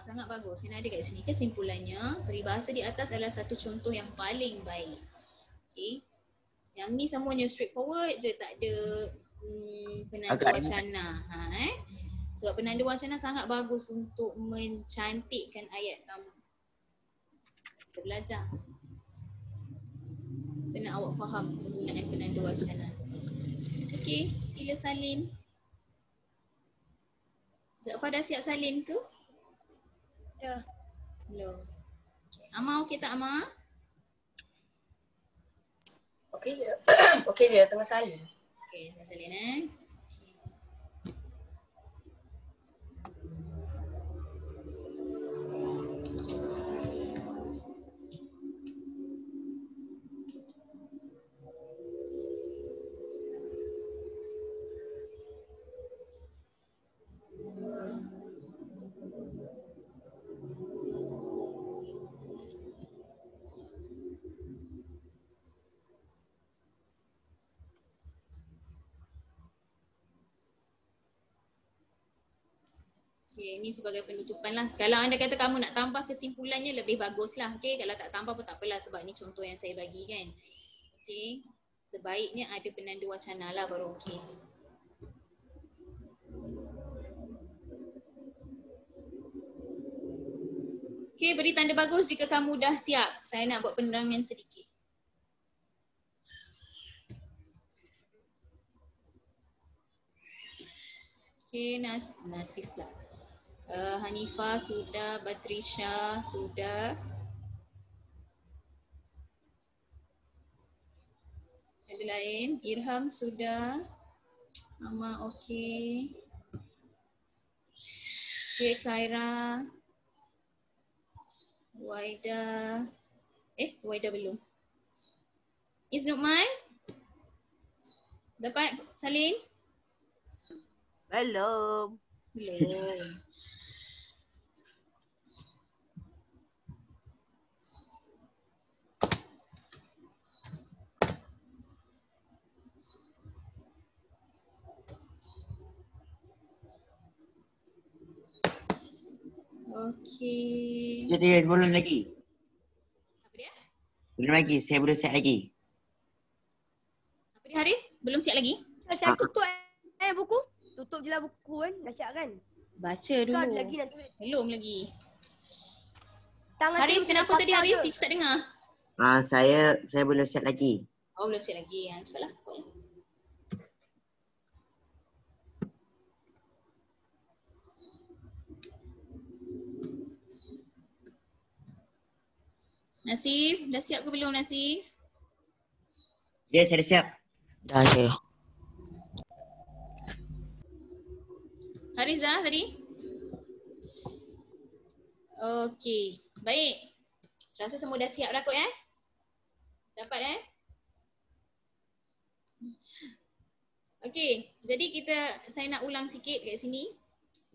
Sangat bagus. Kena ada kat sini. Kesimpulannya, peribahasa di atas adalah satu contoh yang paling baik. Okay. Yang ni semuanya straightforward je, tak ada penanda wacana. Sebab penanda wacana sangat bagus untuk mencantikkan ayat kamu. Kita belajar. Kena awak faham penggunaan penanda wacana. Okey, sila salin. Jaafar dah siap salin ke? Ya. Belum. Okay. Amar okey tak Amar? Okey je. Okey je, tengah salin. Okey, tengah salin Okay, ini sebagai penutupan lah. Kalau anda kata kamu nak tambah kesimpulannya lebih bagus lah. Okay, kalau tak tambah pun tak apalah sebab ni contoh yang saya bagi kan. Okay, sebaiknya ada penanda wacana lah baru okay. Okay, beri tanda bagus jika kamu dah siap. Saya nak buat penerangan sedikit. Okay, Nasif lah. Hanifah sudah, Batrisha sudah. Ada lain? Irham sudah. Ama okey. Okay, Khaira. Waida. Waida belum. Iznukman? Dapat salin? Belum. Belum. Okey. Dia belum lagi. Apa dia? Belum lagi, saya belum siap lagi. Apa dia Harith? Belum siap lagi? Saya tutup buku. Tutup je lah buku kan. Dah siap kan? Baca dulu. Kau ada lagi nak tulis. Belum lagi. Tangan Harith, kenapa tadi Harith? Teacher tak dengar? Saya belum siap lagi. Oh, belum siap lagi. Cepatlah. Nasif, dah siap ke belum Nasif? Ya, saya dah siap. Dah saya. Haris dah tadi? Okey, baik. Rasa semua dah siap dah kot Dapat Okey, jadi saya nak ulang sikit kat sini.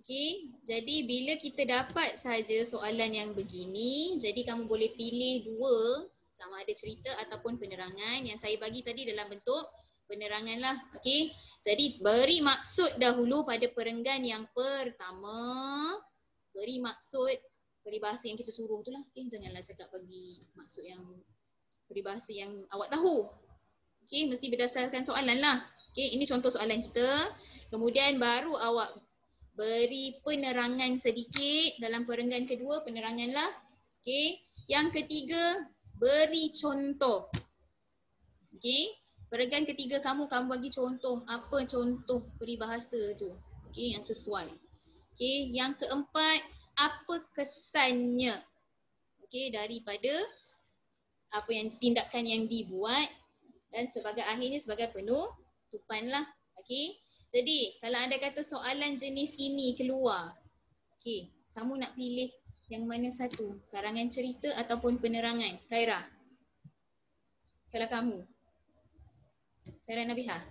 Okey, jadi bila kita dapat saja soalan yang begini, jadi kamu boleh pilih dua, sama ada cerita ataupun penerangan. Yang saya bagi tadi dalam bentuk penerangan lah. Okey, jadi beri maksud dahulu pada perenggan yang pertama. Beri maksud peribahasa yang kita suruh tu lah. Okay, janganlah cakap bagi maksud yang peribahasa yang awak tahu. Okey, mesti berdasarkan soalan lah. Okey, ini contoh soalan kita. Kemudian baru awak beri penerangan sedikit dalam perenggan kedua, penerangan lah. Okey, yang ketiga beri contoh. Okey, perenggan ketiga kamu bagi contoh. Apa contoh peribahasa tu? Okey, yang sesuai. Okey, yang keempat, apa kesannya? Okey, daripada apa yang tindakan yang dibuat, dan sebagai akhirnya sebagai penutupan lah. Okey, jadi kalau anda kata soalan jenis ini keluar, okey, kamu nak pilih yang mana satu? Karangan cerita ataupun penerangan? Khaira, kalau kamu, Khaira Nabihah.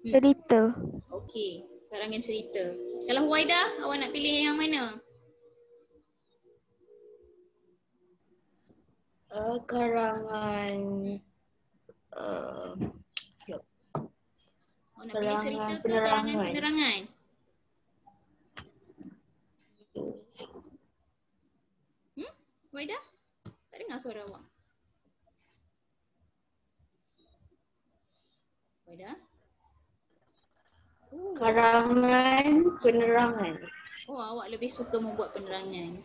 Cerita. Okey, karangan cerita. Kalau Huwaida, awak nak pilih yang mana? Karangan Awak nak pilih cerita ke penerangan. karangan penerangan? Huwaida? Tak dengar suara awak. Huwaida? Karangan penerangan. Oh, awak lebih suka membuat penerangan.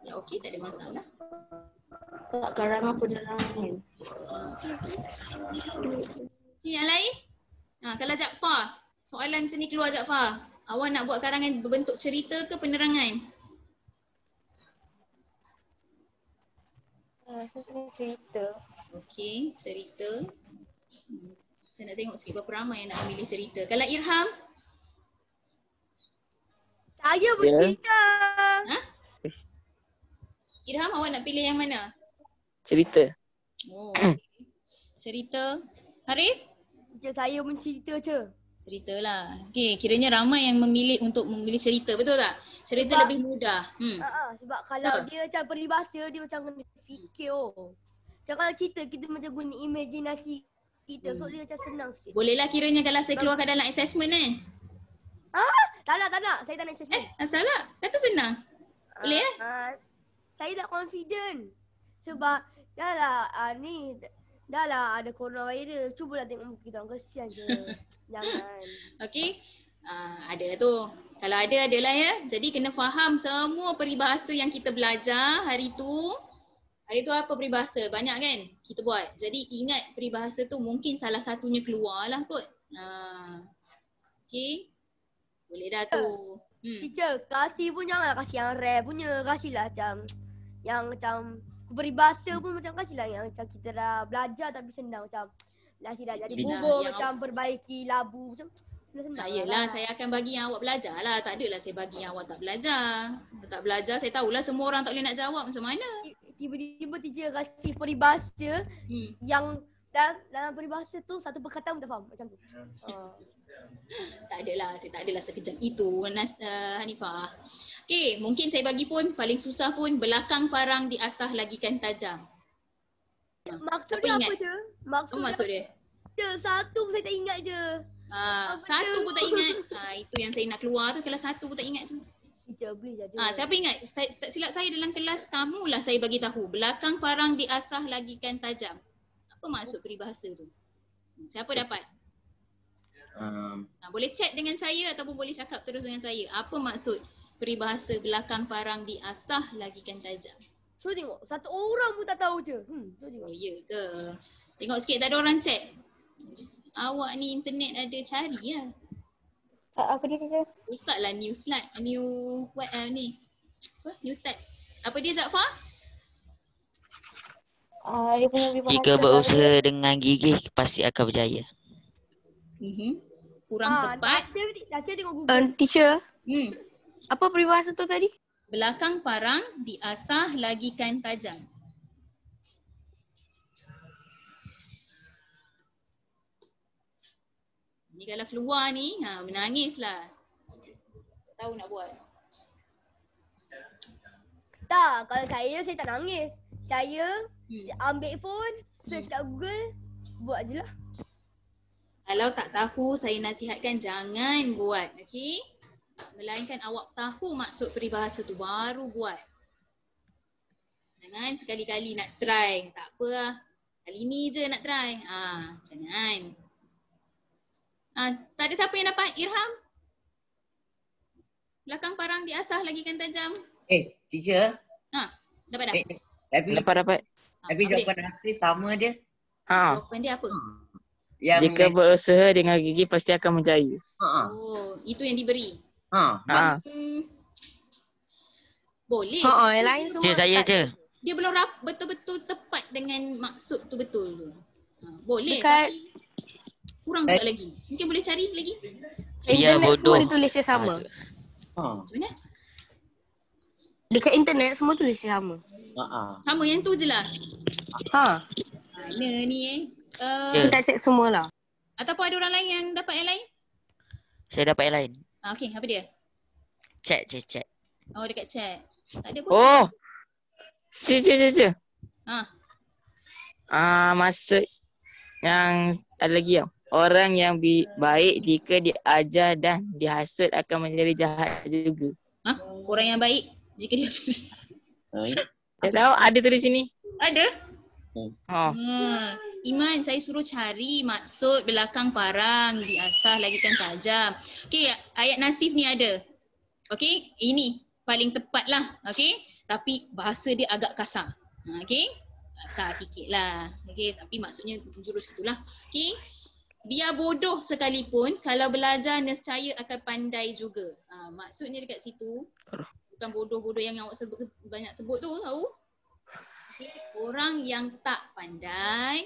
Kalau okey, tak ada masalah. Tak, karangan penerangan. Okey. Okey, yang lain? Kalau Jaafar, soalan sini keluar Jaafar. Awak nak buat karangan berbentuk cerita ke penerangan? Saya cerita. Okey, cerita. Saya nak tengok sikit berapa ramai yang nak memilih cerita. Kalau Irham? Saya bercerita. Irham, awak nak pilih yang mana? Cerita. Oh, okay. Cerita. Harif? Je saya mencerita je. Ceritalah. Okey, kiranya ramai yang memilih untuk memilih cerita, betul tak? Cerita Sebab- lebih mudah. Sebab kalau dia macam peribahasa, dia macam kena fikir. Macam kalau cerita, kita macam guna imajinasi kita. So dia macam senang sikit. Bolehlah kiranya kalau saya keluarkan dalam assessment kan? Tak nak. Saya tak nak assessment. Asal tak? Kata senang. Boleh Saya tak confident. Sebab dah lah ada coronavirus. Cubalah tengok muka kita orang, kesian je. Jangan. Okey. Ada tu. Kalau ada, adalah ya. Jadi kena faham semua peribahasa yang kita belajar hari tu. Hari tu apa peribahasa? Banyak kan kita buat. Jadi ingat peribahasa tu mungkin salah satunya keluar lah kot. Okey. Boleh dah tu. Teacher, kasih pun janganlah kasih yang rare punya. Kasihlah macam yang macam peribahasa pun macam kasihlah yang macam kita dah belajar tapi senang, macam nasi dah jadi bubur, yang macam perbaiki labu, macam senang. Yelah, saya akan bagi yang awak belajar lah. Tak adalah saya bagi yang awak tak belajar. Tak belajar, saya tahulah semua orang tak boleh nak jawab macam mana. Tiba-tiba teacher kasih peribahasa yang dalam peribahasa tu satu perkataan pun tak faham macam tu. Tak adalah, saya tak adalah sekejap itu Hanifah. Okey, mungkin saya bagi pun paling susah pun belakang parang diasah lagikan tajam. Maksud Apa dia ingat? apa je? Apa maksud dia? Satu saya tak ingat je. Satu pun tak ingat. Itu yang saya nak keluar tu, kalau satu pun tak ingat tu. Teacher please aja. Siapa ingat? Tak silap saya dalam kelas kamulah saya bagi tahu. Belakang parang diasah lagikan tajam. Apa maksud peribahasa tu? Siapa dapat? Boleh chat dengan saya ataupun boleh cakap terus dengan saya. Apa maksud peribahasa belakang parang diasah lagikan tajam? So tengok, satu orang pun tak tahu je. So tengok. Oh ya ke? Tengok sikit tak ada orang chat. Awak ni internet ada cari lah. Apa dia teacher? Buka lah new slide, new ni. Apa? New type. Apa dia Zafar? Dia punya Jika berusaha dengan gigih pasti akan berjaya. Kurang tepat. Dah tengok Google. Teacher, Hmm. apa peribahasa tu tadi? Belakang parang diasah lagikan tajam. Ni kalau keluar ni, menangislah. Tak tahu nak buat. Tak, kalau saya tak nangis. Saya ambil phone, search kat Google, buat je lah. Kalau tak tahu, saya nasihatkan jangan buat, okey? Melainkan awak tahu maksud peribahasa tu, baru buat. Jangan sekali-kali nak try, tak apa lah. Kali ni je nak try. Jangan. Tak ada siapa yang dapat? Irham? Belakang parang diasah lagikan tajam. Teacher. Dapat dah? Dapat. Tapi jawapan Nasir sama je. Jawapan dia apa? Jika berusaha dengan gigi pasti akan berjaya. Oh, itu yang diberi. Boleh. Yang lain semua. Saya je. Dia belum betul-betul tepat dengan maksud tu betul tu. Boleh Dekat tapi kurang juga lagi. Mungkin boleh cari lagi. internet semua ditulisnya sama. Macam mana? Dekat internet semua tulisnya sama. Sama yang tu je lah. Mana ni Kita cek semualah. Ataupun ada orang lain yang dapat yang lain? Saya dapat yang lain. Okey, apa dia? Chat. Oh, dekat chat. Tak ada pun. Oh. Cik. Ha. Maksud yang ada lagi tau. Orang yang baik jika diajar dan dihasut akan menjadi jahat juga. Orang yang baik jika dia Tak tahu ada tulis sini. ada? Oh. Iman, saya suruh cari maksud belakang parang diasah lagikan tajam. Okey, ayat nasif ni ada. Okey, ini paling tepat lah. Okey, tapi bahasa dia agak kasar. Okey, kasar sikit lah. Okey, tapi maksudnya jurus itulah. Okey, biar bodoh sekalipun kalau belajar nescaya akan pandai juga. Maksudnya dekat situ bukan bodoh-bodoh yang awak banyak sebut tu, tahu? Okay. Orang yang tak pandai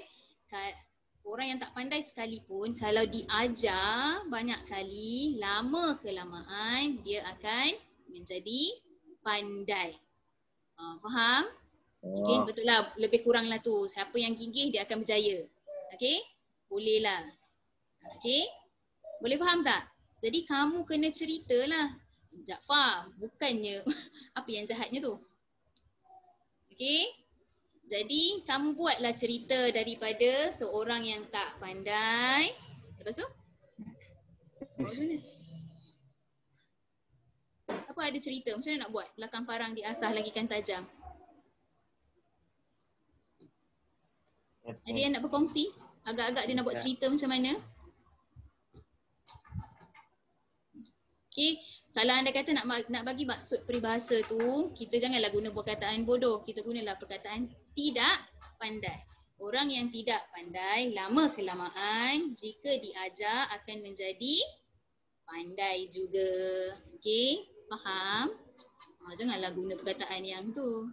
sekalipun kalau diajar banyak kali, lama kelamaan dia akan menjadi pandai. Faham? Okey, betul lah, lebih kurang lah tu. Siapa yang gigih dia akan berjaya. Okey? Boleh lah. Okey? Boleh faham tak? Jadi kamu kena ceritalah. Jaafar, bukannya apa yang jahatnya tu. Okey? Jadi kamu buatlah cerita daripada seorang yang tak pandai. Lepas tu? Macam mana? Siapa ada cerita? Macam mana nak buat? Belakang parang diasah lagikan tajam. Ada yang nak berkongsi? Agak-agak dia nak buat cerita macam mana? Okey, kalau anda kata nak bagi maksud peribahasa tu, kita janganlah guna perkataan bodoh. Kita gunalah perkataan tidak pandai. Orang yang tidak pandai, lama kelamaan, jika diajar akan menjadi pandai juga. Okey, faham? Janganlah guna perkataan yang tu.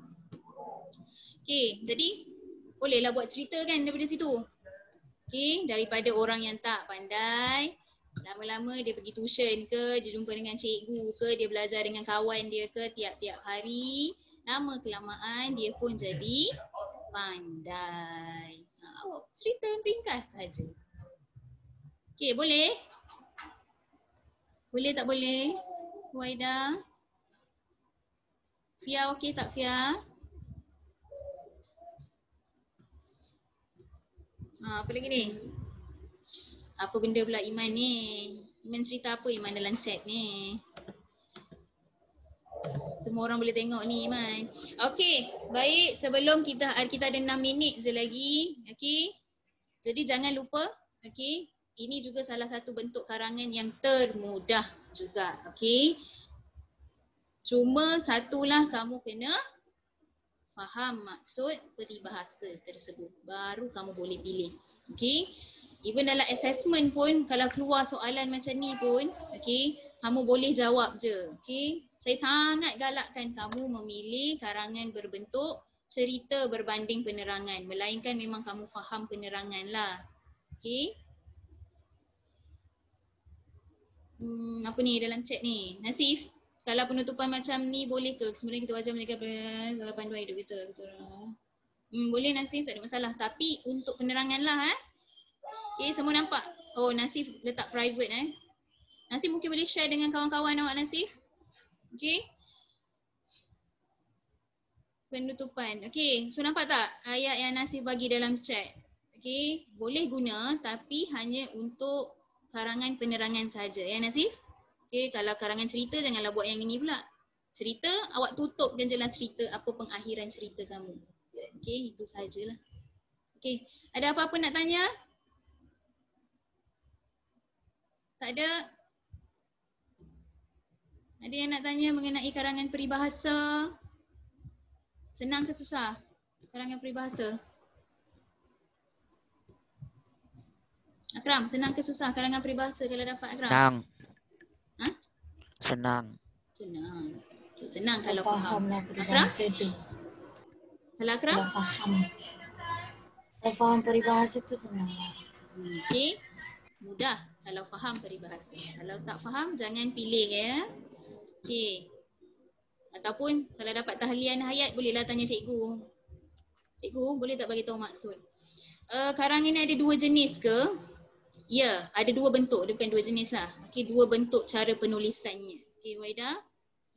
Okey, jadi bolehlah buat cerita kan daripada situ. Okey, daripada orang yang tak pandai, lama-lama dia pergi tuition ke, dia jumpa dengan cikgu ke, dia belajar dengan kawan dia ke tiap-tiap hari. Lama kelamaan dia pun jadi pandai. Awak cerita ringkas saja. Okey, boleh? Boleh tak boleh? Waida? Fia okey tak Fia? Apa lagi ni? Apa benda pula Iman ni? Iman cerita apa Iman dalam chat ni? Semua orang boleh tengok ni Iman. Okey, baik, sebelum kita ada 6 minit je lagi. Okey. Jadi jangan lupa, okey, ini juga salah satu bentuk karangan yang termudah juga, okey. Cuma satulah kamu kena faham maksud peribahasa tersebut. Baru kamu boleh pilih. Okey. Even dalam assessment pun kalau keluar soalan macam ni pun, okey, Kamu boleh jawab je. Okay. Saya sangat galakkan kamu memilih karangan berbentuk cerita berbanding penerangan. Melainkan memang kamu faham penerangan lah. Okay. Apa ni dalam chat ni? Nasif, kalau penutupan macam ni boleh ke? Sebenarnya kita wajar menjaga panduan hidup kita. Boleh Nasif, tak ada masalah. Tapi untuk penerangan lah. Okay, semua nampak? Oh, Nasif letak private Nasif mungkin boleh share dengan kawan-kawan awak Nasif. Okay. Penutupan. Okay, so nampak tak ayat yang Nasif bagi dalam chat? Okay, boleh guna tapi hanya untuk karangan penerangan saja ya Nasif. Okay, kalau karangan cerita janganlah buat yang ini pula. Cerita, awak tutupkan je lah cerita apa pengakhiran cerita kamu. Okay, itu sajalah. Okay, ada apa-apa nak tanya? Tak ada? Ada yang nak tanya mengenai karangan peribahasa? Senang ke susah? Karangan peribahasa. Akram, senang ke susah karangan peribahasa kalau dapat Akram? Senang. Ha? Senang. Senang. Okay, senang kalau Faham faham. lah Akram? peribahasa tu. Kalau Akram? Kalau faham. Kalau faham peribahasa tu senang lah. Okay. Mudah kalau faham peribahasa. Kalau tak faham jangan pilih ya. Okay. Ataupun kalau dapat tahlian ayat bolehlah tanya cikgu. Cikgu boleh tak bagi tahu maksud? Karangan ni ada dua jenis ke? Ya, ada dua bentuk. Dia bukan dua jenis lah. Okay, dua bentuk cara penulisannya. Okay, Waida.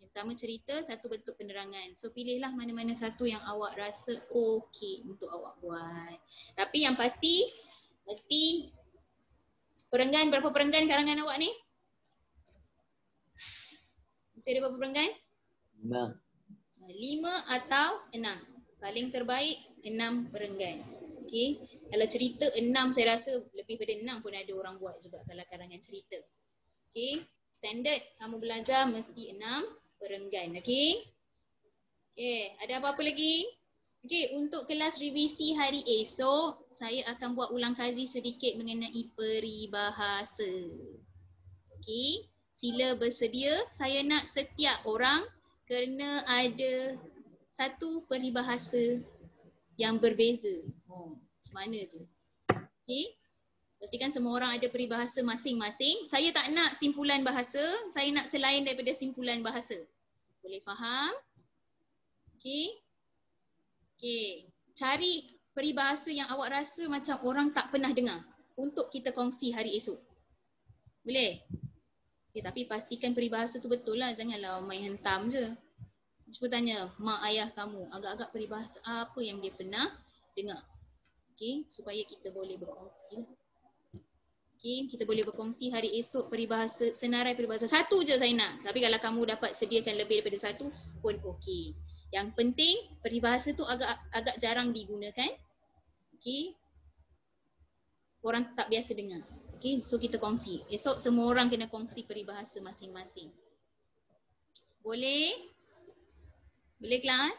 Yang pertama cerita, satu bentuk penerangan. So pilihlah mana-mana satu yang awak rasa okey untuk awak buat. Tapi yang pasti, mesti perenggan, berapa perenggan karangan awak ni? Mesti ada berapa perenggan? 5 atau 6. Paling terbaik 6 perenggan. Okey. Kalau cerita 6 saya rasa lebih pada 6 pun ada orang buat juga kalau karangan cerita. Okey. Standard kamu belajar mesti 6 perenggan. Okey. Okey, ada apa-apa lagi? Okey, untuk kelas revisi hari esok saya akan buat ulang kaji sedikit mengenai peribahasa. Okey. Sila bersedia. Saya nak setiap orang kena ada satu peribahasa yang berbeza. Macam mana tu? Okay. Pastikan semua orang ada peribahasa masing-masing. Saya tak nak simpulan bahasa. Saya nak selain daripada simpulan bahasa. Boleh faham? Okay. Okay. Cari peribahasa yang awak rasa macam orang tak pernah dengar. Untuk kita kongsi hari esok. Boleh? Okay, tapi pastikan peribahasa tu betul lah. Janganlah main hentam je. Cuba tanya mak ayah kamu agak-agak peribahasa apa yang dia pernah dengar. Okay, supaya kita boleh berkongsi. Okay, kita boleh berkongsi hari esok peribahasa, senarai peribahasa. Satu je saya nak. Tapi kalau kamu dapat sediakan lebih daripada satu pun okey. Yang penting peribahasa tu agak jarang digunakan. Okay. Orang tak biasa dengar. Okay, so kita kongsi. Esok semua orang kena kongsi peribahasa masing-masing. Boleh? Boleh kelas?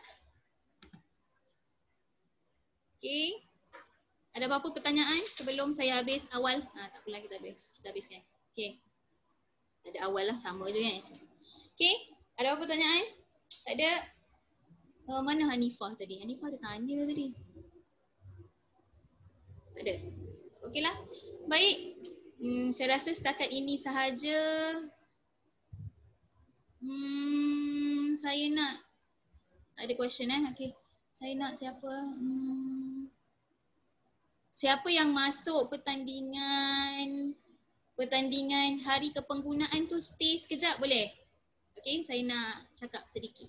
Okay. Ada apa-apa pertanyaan sebelum saya habis awal? Tak apalah kita habiskan. Okay. Ada awal lah, sama je kan. Okay. Ada apa pertanyaan? Tak ada? Mana Hanifah tadi? Hanifah ada tanya tadi. Tak ada? Okey lah. Baik. Saya rasa setakat ini sahaja. Saya nak ada question Okay. Saya nak siapa? Siapa yang masuk pertandingan hari kepenggunaan tu stay sekejap boleh? Okay, saya nak cakap sedikit.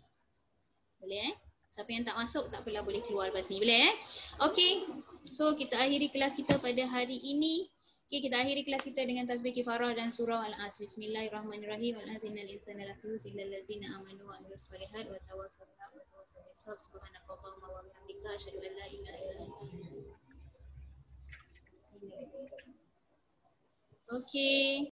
Boleh Siapa yang tak masuk tak apalah, boleh keluar lepas ni. Boleh Okay. So kita akhiri kelas kita pada hari ini. Okay, kita akhiri kelas kita dengan tasbih kifarah dan surah Al-Asr. Bismillahirrahmanirrahim. Al-Hazinal insana lafuz illa allazina amanu wa amilus solihat wa tawassaw bil haqqi wa tawassaw bis sabr. Subhanakallahumma wa bihamdika asyhadu an la ilaha illa anta. Okay.